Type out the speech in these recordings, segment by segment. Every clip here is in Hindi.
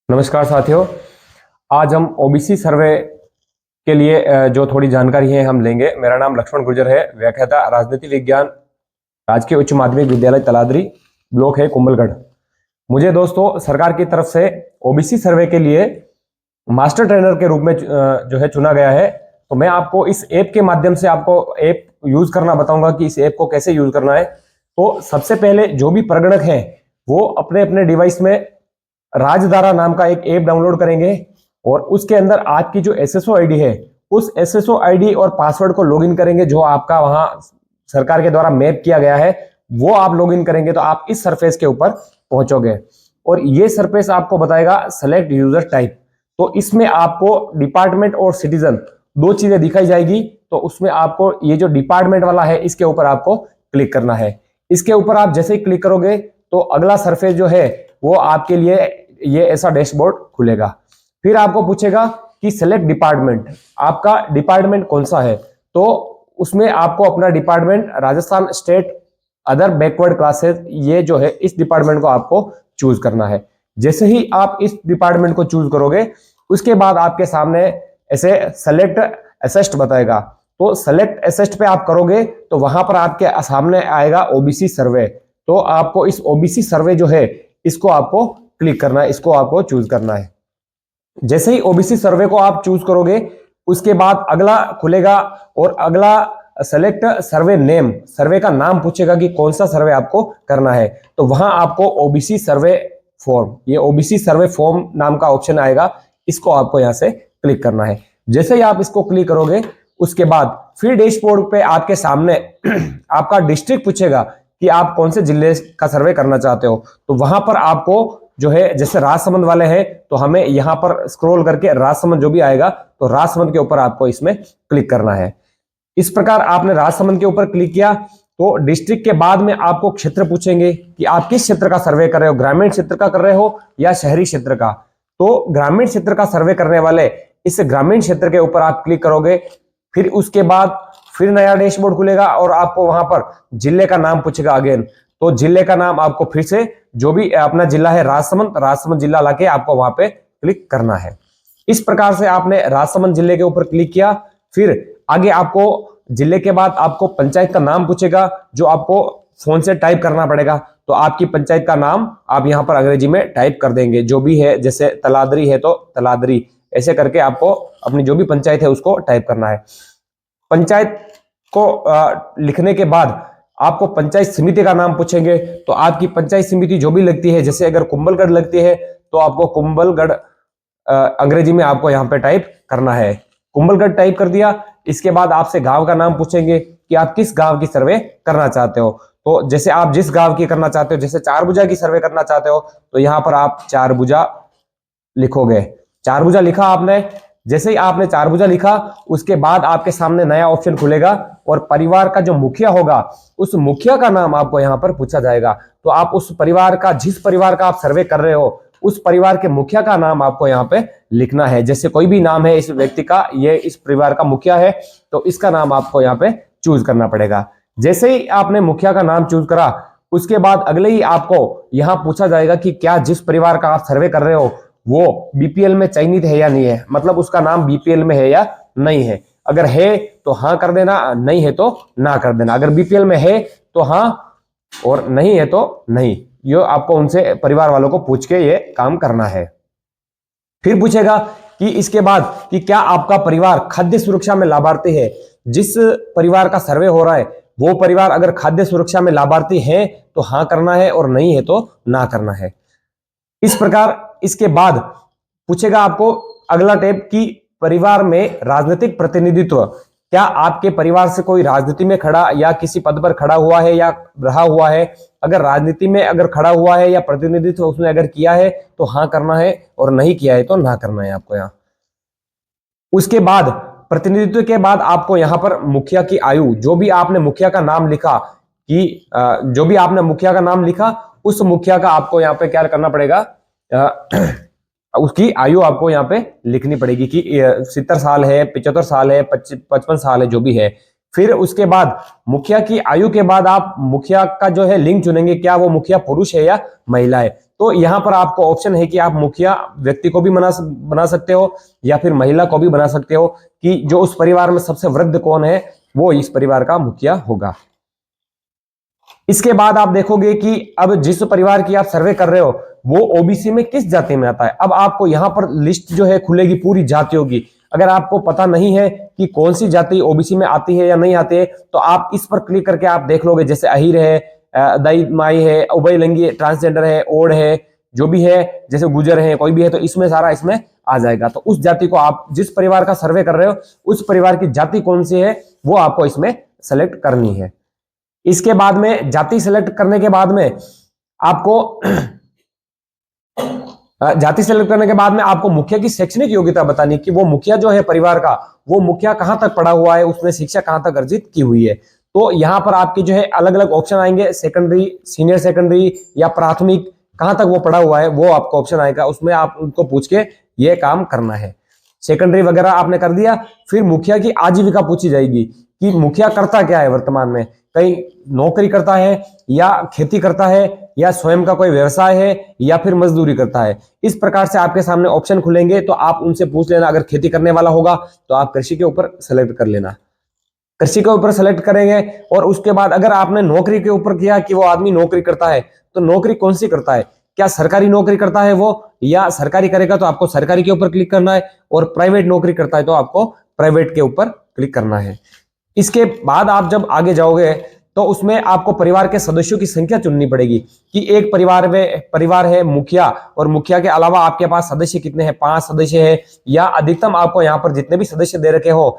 नमस्कार साथियों। आज हम ओबीसी सर्वे के लिए जो थोड़ी जानकारी है हम लेंगे। मेरा नाम लक्ष्मण गुर्जर है, व्याख्याता राजनीति विज्ञान, राजकीय उच्च माध्यमिक विद्यालय तलादरी, ब्लॉक है कुंभलगढ़। मुझे दोस्तों सरकार की तरफ से ओबीसी सर्वे के लिए मास्टर ट्रेनर के रूप में जो है चुना गया है। तो मैं आपको इस ऐप के माध्यम से आपको ऐप यूज करना बताऊंगा कि इस ऐप को कैसे यूज करना है। तो सबसे पहले जो भी प्रगणक हैं वो अपने अपने डिवाइस में राजधारा नाम का एक ऐप डाउनलोड करेंगे और उसके अंदर आपकी जो एसएसओ आईडी है उस एसएसओ आईडी और पासवर्ड को लॉगिन करेंगे। जो आपका वहां सरकार के द्वारा मैप किया गया है वो आप लॉगिन करेंगे तो आप इस सरफेस के ऊपर पहुंचोगे और ये सरफेस आपको बताएगा सेलेक्ट यूजर टाइप। तो इसमें आपको डिपार्टमेंट और सिटीजन दो चीजें दिखाई जाएगी। तो उसमें आपको ये जो डिपार्टमेंट वाला है इसके ऊपर आपको क्लिक करना है। इसके ऊपर आप जैसे ही क्लिक करोगे तो अगला सरफेस जो है वो आपके लिए ये ऐसा डैशबोर्ड खुलेगा। फिर आपको पूछेगा कि सेलेक्ट डिपार्टमेंट, आपका डिपार्टमेंट कौन सा है। तो उसमें आपको अपना department Rajasthan state other backward classes ये जो है इस डिपार्टमेंट को आपको चूज करना है। जैसे ही आप इस डिपार्टमेंट को चूज करोगे उसके बाद आपके सामने ऐसे सेलेक्ट असेस्ट बताएगा। तो सेलेक्ट असेस्ट पे आप करोगे तो वहां पर आपके सामने आएगा ओबीसी सर्वे। तो आपको इस ओबीसी सर्वे जो है इसको आपको क्लिक करना है, इसको आपको चूज करना है। जैसे ही ओबीसी सर्वे को आप चूज करोगे उसके बाद अगला खुलेगा और अगला सेलेक्ट सर्वे नेम, सर्वे का नाम पूछेगा कि कौन सा सर्वे आपको करना है। तो वहां आपको ओबीसी सर्वे फॉर्म, ये ओबीसी सर्वे फॉर्म नाम का ऑप्शन आएगा, इसको आपको यहां से क्लिक करना है। जैसे ही आप इसको क्लिक करोगे उसके बाद फिर डैशबोर्ड पे आपके सामने आपका डिस्ट्रिक्ट पूछेगा कि आप कौन से जिले का सर्वे करना चाहते हो। तो वहां पर आपको जो है जैसे राजसमंद वाले हैं तो हमें यहां पर स्क्रॉल करके राजसमंद जो भी आएगा तो राजसमंद के ऊपर आपको इसमें क्लिक करना है। इस प्रकार आपने राजसमंद के ऊपर क्लिक किया तो डिस्ट्रिक्ट के बाद में आपको क्षेत्र पूछेंगे कि आप किस क्षेत्र का सर्वे कर रहे हो, ग्रामीण क्षेत्र का कर रहे हो या शहरी क्षेत्र का। तो ग्रामीण क्षेत्र का सर्वे करने वाले इस ग्रामीण क्षेत्र के ऊपर आप क्लिक करोगे। फिर उसके बाद फिर नया डैशबोर्ड खुलेगा और आपको वहां पर जिले का नाम पूछेगा अगेन। तो जिले का नाम आपको फिर से जो भी अपना जिला है राजसमंद जिला लाके आपको वहां पे क्लिक करना है। इस प्रकार से आपने राजसमंद जिले के ऊपर क्लिक किया। फिर आगे आपको जिले के बाद आपको पंचायत का नाम पूछेगा जो आपको फोन से टाइप करना पड़ेगा। तो आपकी पंचायत का नाम आप यहाँ पर अंग्रेजी में टाइप कर देंगे जो भी है, जैसे तलादरी है तो तलादरी, ऐसे करके आपको अपनी जो भी पंचायत है उसको टाइप करना है। पंचायत को लिखने के बाद आपको पंचायत समिति का नाम पूछेंगे। तो आपकी पंचायत समिति जो भी लगती है, जैसे अगर कुंभलगढ़ लगती है तो आपको कुंभलगढ़ अंग्रेजी में आपको यहाँ पे टाइप करना है। कुंभलगढ़ टाइप कर दिया। इसके बाद आपसे गांव का नाम पूछेंगे कि आप किस गांव की सर्वे करना चाहते हो। तो जैसे आप जिस गांव की करना चाहते हो, जैसे चारभुजा की सर्वे करना चाहते हो तो यहाँ पर आप चारभुजा लिखोगे। चारभुजा लिखा आपने। जैसे ही आपने चारभुजा लिखा उसके बाद आपके सामने नया ऑप्शन खुलेगा और परिवार का जो मुखिया होगा उस मुखिया का नाम आपको यहाँ पर पूछा जाएगा। तो आप उस परिवार का, जिस परिवार का आप सर्वे कर रहे हो उस परिवार के मुखिया का नाम आपको यहाँ पे लिखना है। जैसे कोई भी नाम है इस व्यक्ति का, ये इस परिवार का मुखिया है तो इसका नाम आपको यहाँ पे चूज करना पड़ेगा। जैसे ही आपने मुखिया का नाम चूज करा उसके बाद अगले ही आपको यहाँ पूछा जाएगा कि क्या जिस परिवार का आप सर्वे कर रहे हो वो बीपीएल में चयनित है या नहीं है, मतलब उसका नाम बीपीएल में है या नहीं है। अगर है तो हाँ कर देना, नहीं है तो ना कर देना। अगर बीपीएल में है तो हाँ और नहीं है तो नहीं। ये आपको उनसे परिवार वालों को पूछ के ये काम करना है। फिर पूछेगा कि इसके बाद कि क्या आपका परिवार खाद्य सुरक्षा में लाभार्थी है। जिस परिवार का सर्वे हो रहा है वो परिवार अगर खाद्य सुरक्षा में लाभार्थी है तो हाँ करना है और नहीं है तो ना करना है। इस प्रकार इसके बाद पूछेगा आपको अगला टैब कि परिवार में राजनीतिक प्रतिनिधित्व, क्या आपके परिवार से कोई राजनीति में खड़ा या किसी पद पर खड़ा हुआ है या रहा हुआ है। अगर राजनीति में अगर खड़ा हुआ है या प्रतिनिधित्व उसने अगर किया है तो हाँ करना है और नहीं किया है तो ना करना है आपको यहाँ। उसके बाद प्रतिनिधित्व के बाद आपको यहाँ पर मुखिया की आयु, जो भी आपने मुखिया का नाम लिखा कि जो भी आपने मुखिया का नाम लिखा उस मुखिया का आपको यहाँ पे क्या करना पड़ेगा, उसकी आयु आपको यहाँ पे लिखनी पड़ेगी कि 70 साल है, 75 साल है, 55 साल है, जो भी है। फिर उसके बाद मुखिया की आयु के बाद आप मुखिया का जो है लिंग चुनेंगे, क्या वो मुखिया पुरुष है या महिला है। तो यहाँ पर आपको ऑप्शन है कि आप मुखिया व्यक्ति को भी बना सकते हो या फिर महिला को भी बना सकते हो कि जो उस परिवार में सबसे वृद्ध कौन है वो इस परिवार का मुखिया होगा। इसके बाद आप देखोगे कि अब जिस परिवार की आप सर्वे कर रहे हो वो ओबीसी में किस जाति में आता है। अब आपको यहां पर लिस्ट जो है खुलेगी पूरी जातियों की। अगर आपको पता नहीं है कि कौन सी जाति ओबीसी में आती है या नहीं आती है तो आप इस पर क्लिक करके आप देख लोगे, जैसे अहीर है, दाई माई है, उभयलिंगी, ट्रांसजेंडर है, ओड है, जो भी है, जैसे गुजर है, कोई भी है, तो इसमें सारा इसमें आ जाएगा। तो उस जाति को आप जिस परिवार का सर्वे कर रहे हो उस परिवार की जाति कौन सी है वो आपको इसमें सेलेक्ट करनी है। इसके बाद में जाति सेलेक्ट करने के बाद में आपको मुखिया की शैक्षणिक योग्यता बतानी कि वो मुखिया जो है परिवार का वो मुखिया कहां तक पढ़ा हुआ है, उसने शिक्षा कहां तक अर्जित की हुई है। तो यहां पर आपके जो है अलग अलग ऑप्शन आएंगे, सेकेंडरी, सीनियर सेकेंडरी या प्राथमिक, कहां तक वो पढ़ा हुआ है वो आपको ऑप्शन आएगा, उसमें आप उनको पूछ के ये काम करना है। सेकेंडरी वगैरह आपने कर दिया, फिर मुखिया की आजीविका पूछी जाएगी कि मुखिया करता क्या है वर्तमान में, कहीं नौकरी करता है या खेती करता है या स्वयं का कोई व्यवसाय है या फिर मजदूरी करता है। इस प्रकार से आपके सामने ऑप्शन खुलेंगे तो आप उनसे पूछ लेना। अगर खेती करने वाला होगा तो आप कृषि के ऊपर सेलेक्ट कर लेना, कृषि के ऊपर सेलेक्ट करेंगे। और उसके बाद अगर आपने नौकरी के ऊपर किया कि वो आदमी नौकरी करता है तो नौकरी कौन सी करता है, क्या सरकारी नौकरी करता है वो, या सरकारी करेगा तो आपको सरकारी के ऊपर क्लिक करना है, और प्राइवेट नौकरी करता है तो आपको प्राइवेट के ऊपर क्लिक करना है। इसके बाद आप जब आगे जाओगे तो उसमें आपको परिवार के सदस्यों की संख्या चुननी पड़ेगी कि एक परिवार है मुखिया, और मुखिया के अलावा आपके पास सदस्य कितने हैं, 5 सदस्य है या अधिकतम। आपको यहाँ पर जितने भी सदस्य दे रखे हो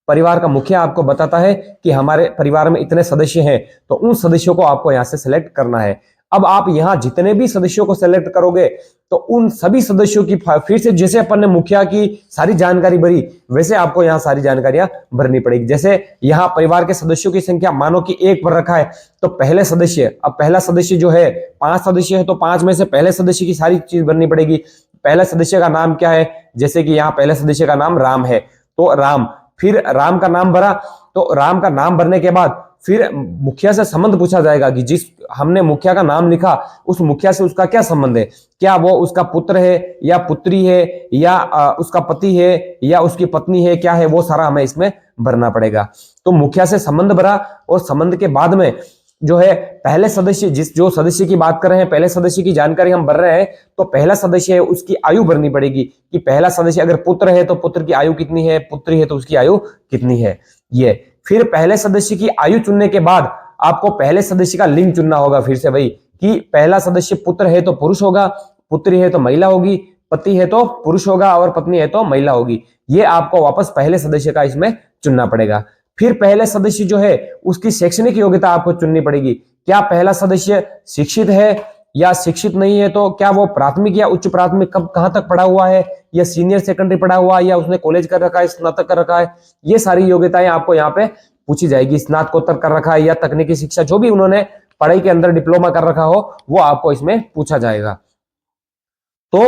परिवार का मुखिया आपको बताता है कि हमारे परिवार में इतने सदस्य हैं, तो उन सदस्यों को आपको यहाँ से सिलेक्ट करना है। अब आप यहाँ जितने भी सदस्यों को सिलेक्ट करोगे तो उन सभी सदस्यों की फिर से जैसे अपन ने मुखिया की सारी जानकारी भरी वैसे आपको यहाँ सारी जानकारियां भरनी पड़ेगी। जैसे यहाँ परिवार के सदस्यों की संख्या मानो कि 1 पर रखा है तो पहले सदस्य, अब पहला सदस्य जो है 5 सदस्य है तो 5 में से पहले सदस्य की सारी चीज भरनी पड़ेगी। पहले सदस्य का नाम क्या है, जैसे कि यहाँ पहले सदस्य का नाम राम है तो राम, फिर राम का नाम भरा, तो राम का नाम भरने के बाद फिर मुखिया से संबंध पूछा जाएगा कि जिस हमने मुखिया का नाम लिखा उस मुखिया से उसका क्या संबंध है, क्या वो उसका पुत्र है या पुत्री है या उसका पति है या उसकी पत्नी है, क्या है, वो सारा हमें इसमें भरना पड़ेगा। तो मुखिया से संबंध भरा और संबंध के बाद में जो है पहले सदस्य, जो सदस्य की बात कर रहे हैं, पहले सदस्य की जानकारी हम भर रहे हैं, तो पहला सदस्य है उसकी आयु भरनी पड़ेगी कि पहला सदस्य अगर पुत्र है तो पुत्र की आयु कितनी है, पुत्री है तो उसकी आयु कितनी है। ये फिर पहले सदस्य की आयु चुनने के बाद आपको पहले सदस्य का लिंग चुनना होगा फिर से वही कि पहला सदस्य पुत्र है तो पुरुष होगा, पुत्री है तो महिला होगी, पति है तो पुरुष होगा और पत्नी है तो महिला होगी। ये आपको वापस पहले सदस्य का इसमें चुनना पड़ेगा। फिर पहले सदस्य जो है उसकी शैक्षणिक योग्यता आपको चुननी पड़ेगी, क्या पहला सदस्य शिक्षित है या शिक्षित नहीं है, तो क्या वो प्राथमिक या उच्च प्राथमिक कहां तक पढ़ा हुआ है, या सीनियर सेकेंडरी पढ़ा हुआ है, या उसने कॉलेज कर रखा है, स्नातक कर रखा है। ये सारी योग्यताएं आपको यहाँ पे पूछी जाएगी। स्नातकोत्तर कर रखा है या तकनीकी शिक्षा, जो भी उन्होंने पढ़ाई के अंदर डिप्लोमा कर रखा हो वो आपको इसमें पूछा जाएगा। तो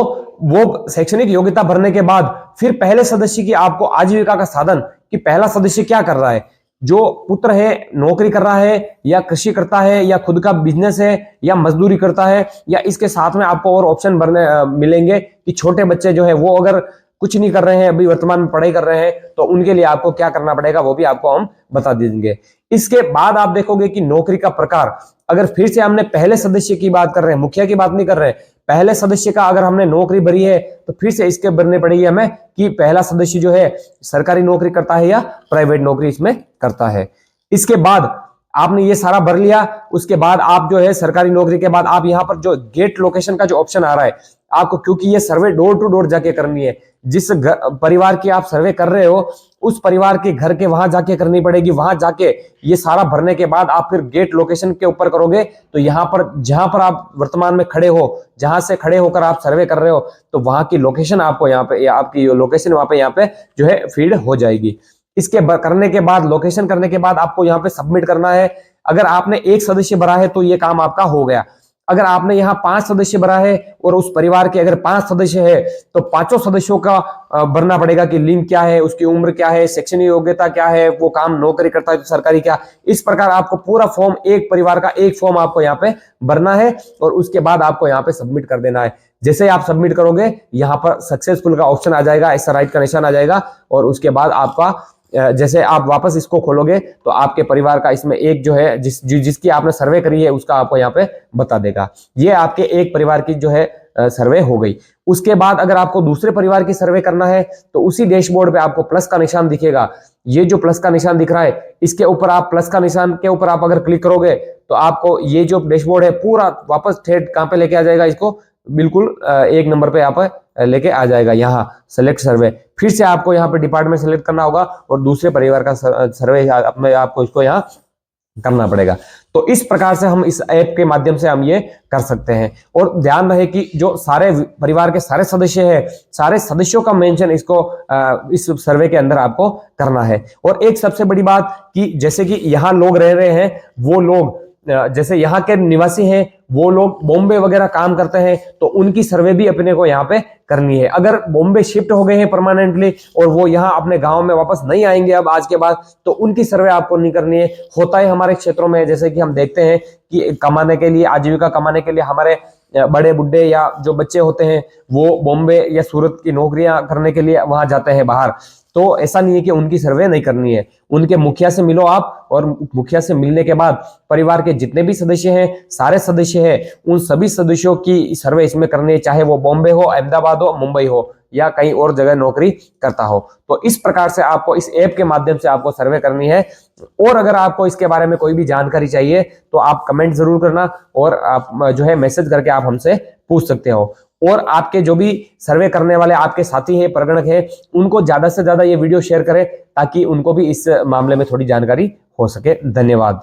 वो शैक्षणिक योग्यता भरने के बाद फिर पहले सदस्य की आपको आजीविका का साधन कि पहला सदस्य क्या कर रहा है, जो पुत्र है नौकरी कर रहा है या कृषि करता है या खुद का बिजनेस है या मजदूरी करता है, या इसके साथ में आपको और ऑप्शन भरने मिलेंगे कि छोटे बच्चे जो है वो अगर कुछ नहीं कर रहे हैं, अभी वर्तमान में पढ़ाई कर रहे हैं, तो उनके लिए आपको क्या करना पड़ेगा वो भी आपको हम बता देंगे। इसके बाद आप देखोगे कि नौकरी का प्रकार, अगर फिर से हमने पहले सदस्य की बात कर रहे हैं, मुखिया की बात नहीं कर रहे हैं, पहले सदस्य का अगर हमने नौकरी भरी है तो फिर से इसके भरने पड़ेगी हमें कि पहला सदस्य जो है सरकारी नौकरी करता है या प्राइवेट नौकरी इसमें करता है। इसके बाद आपने ये सारा भर लिया, उसके बाद आप जो है सरकारी नौकरी के बाद आप यहाँ पर जो गेट लोकेशन का जो ऑप्शन आ रहा है आपको, क्योंकि ये सर्वे डोर टू डोर जाके करनी है, जिस परिवार की आप सर्वे कर रहे हो उस परिवार के घर के वहां जाके करनी पड़ेगी। वहां जाके ये सारा भरने के बाद आप फिर गेट लोकेशन के ऊपर करोगे तो यहाँ पर जहां पर आप वर्तमान में खड़े हो, जहां से खड़े होकर आप सर्वे कर रहे हो, तो वहां की लोकेशन आपको यहाँ पे, आपकी लोकेशन वहां पे यहाँ पे जो है फीड हो जाएगी। इसके करने के बाद, लोकेशन करने के बाद आपको यहाँ पे सबमिट करना है। अगर आपने एक सदस्य भरा है तो ये काम आपका हो गया। अगर आपने यहाँ 5 सदस्य भरा है और उस परिवार के अगर 5 सदस्य है तो पांचों सदस्यों का भरना पड़ेगा कि लिंग क्या है, उसकी उम्र क्या है, शैक्षणिक योग्यता क्या है, वो काम नौकरी करता है तो सरकारी क्या। इस प्रकार आपको पूरा फॉर्म, एक परिवार का एक फॉर्म आपको यहाँ पे भरना है और उसके बाद आपको यहाँ पे सबमिट कर देना है। जैसे आप सबमिट करोगे यहाँ पर सक्सेसफुल का ऑप्शन आ जाएगा, ऐसा राइट का निशान आ जाएगा और उसके बाद आपका जैसे आप वापस इसको खोलोगे तो आपके परिवार का इसमें एक जो है जिसकी आपने सर्वे करी है उसका आपको यहाँ पे बता देगा। ये आपके एक परिवार की जो है सर्वे हो गई। उसके बाद अगर आपको दूसरे परिवार की सर्वे करना है तो उसी डैशबोर्ड पे आपको प्लस का निशान दिखेगा। ये जो प्लस का निशान दिख रहा है इसके ऊपर आप प्लस का निशान के ऊपर आप अगर क्लिक करोगे तो आपको ये जो डैशबोर्ड है पूरा वापस ठेठ कहां पे लेके आ जाएगा, इसको बिल्कुल एक नंबर पे आप लेके आ जाएगा। यहाँ सेलेक्ट सर्वे, फिर से आपको यहाँ पे डिपार्टमेंट सेलेक्ट करना होगा और दूसरे परिवार का सर्वे अपने आपको इसको यहाँ करना पड़ेगा। तो इस प्रकार से हम इस ऐप के माध्यम से हम ये कर सकते हैं। और ध्यान रहे कि जो सारे परिवार के सारे सदस्य हैं, सारे सदस्यों का मेंशन इसको इस सर्वे के अंदर आपको करना है। और एक सबसे बड़ी बात कि जैसे कि यहाँ लोग रह रहे हैं, वो लोग जैसे यहाँ के निवासी हैं वो लोग बॉम्बे वगैरह काम करते हैं तो उनकी सर्वे भी अपने को यहाँ पे करनी है। अगर बॉम्बे शिफ्ट हो गए हैं परमानेंटली और वो यहाँ अपने गांव में वापस नहीं आएंगे अब आज के बाद, तो उनकी सर्वे आपको नहीं करनी है। होता है हमारे क्षेत्रों में, जैसे कि हम देखते हैं कि कमाने के लिए, आजीविका कमाने के लिए हमारे बड़े बुढ़े या जो बच्चे होते हैं वो बॉम्बे या सूरत की नौकरियां करने के लिए वहां जाते हैं बाहर। तो ऐसा नहीं है कि उनकी सर्वे नहीं करनी है, उनके मुखिया से मिलो आप और मुखिया से मिलने के बाद परिवार के जितने भी सदस्य हैं, सारे सदस्य हैं, उन सभी सदस्यों की सर्वे इसमें करनी है, चाहे वो बॉम्बे हो, अहमदाबाद हो, मुंबई हो या कहीं और जगह नौकरी करता हो। तो इस प्रकार से आपको इस ऐप के माध्यम से आपको सर्वे करनी है। और अगर आपको इसके बारे में कोई भी जानकारी चाहिए तो आप कमेंट जरूर करना और आप जो है मैसेज करके आप हमसे पूछ सकते हो। और आपके जो भी सर्वे करने वाले आपके साथी हैं, परगणक हैं, उनको ज्यादा से ज्यादा ये वीडियो शेयर करें ताकि उनको भी इस मामले में थोड़ी जानकारी हो सके। धन्यवाद।